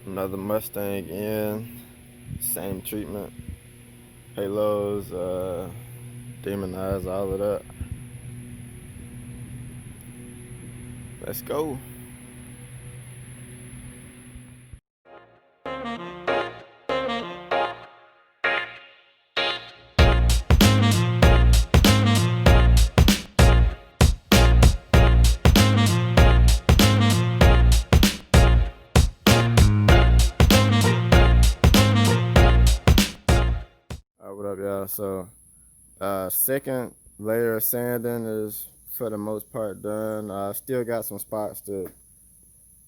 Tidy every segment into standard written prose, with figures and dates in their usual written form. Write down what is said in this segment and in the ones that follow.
Another Mustang in, same treatment, halos, demon eyes, all of that. Let's go. What up, y'all? So, second layer of sanding is for the most part done. Still got some spots that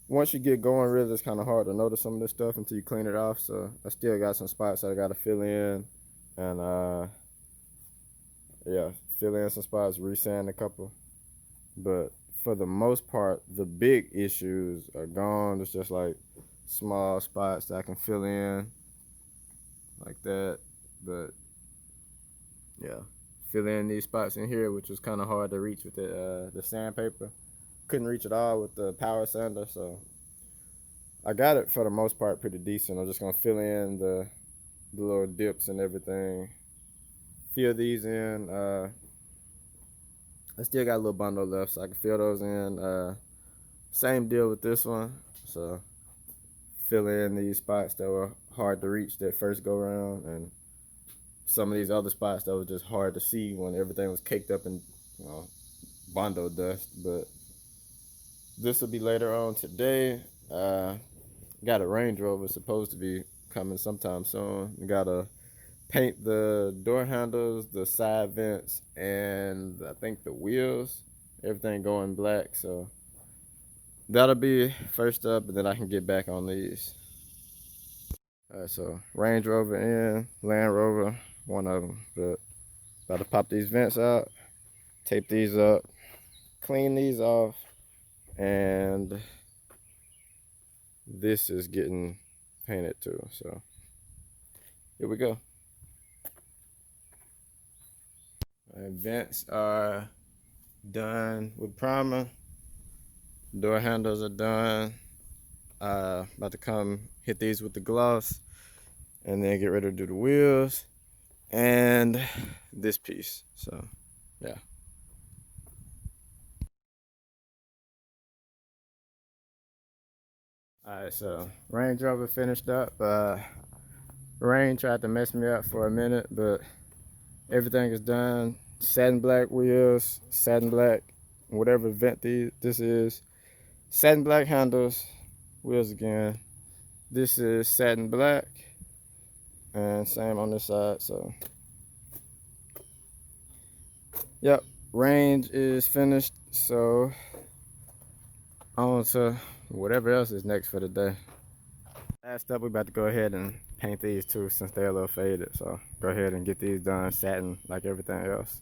once you get going, really, it's kind of hard to notice some of this stuff until you clean it off. So, I still got some spots that I got to fill in, and yeah, fill in some spots, resand a couple. But for the most part, the big issues are gone. It's just like small spots that I can fill in like that. But yeah, fill in these spots in here, which was kind of hard to reach with the sandpaper. Couldn't reach it all with the power sander, so I got it for the most part pretty decent. I'm just gonna fill in the little dips and everything. Fill these in. I still got a little bundle left, so I can fill those in. Same deal with this one. So fill in these spots that were hard to reach that first go around, and some of these other spots that was just hard to see when everything was caked up in, Bondo dust. But this will be later on today. Got a Range Rover supposed to be coming sometime soon. Gotta paint the door handles, the side vents, and I think the wheels. Everything going black, so that'll be first up, and then I can get back on these. All right, so Range Rover in, Land Rover, one of them. But about to pop these vents out, tape these up, clean these off, and this is getting painted too. So here we go. Vents are done with primer. Door handles are done. About to come hit these with the gloss and then get ready to do the wheels and this piece. So yeah. All right, so Range Rover finished up. Rain tried to mess me up for a minute, but everything is done. Satin black wheels, satin black, whatever vent this is. Satin black handles, wheels again. This is satin black, and same on this side. So yep, range is finished. So on to whatever else is next for the day. Last up, we're about to go ahead and paint these too, since they're a little faded. So go ahead and get these done satin like everything else.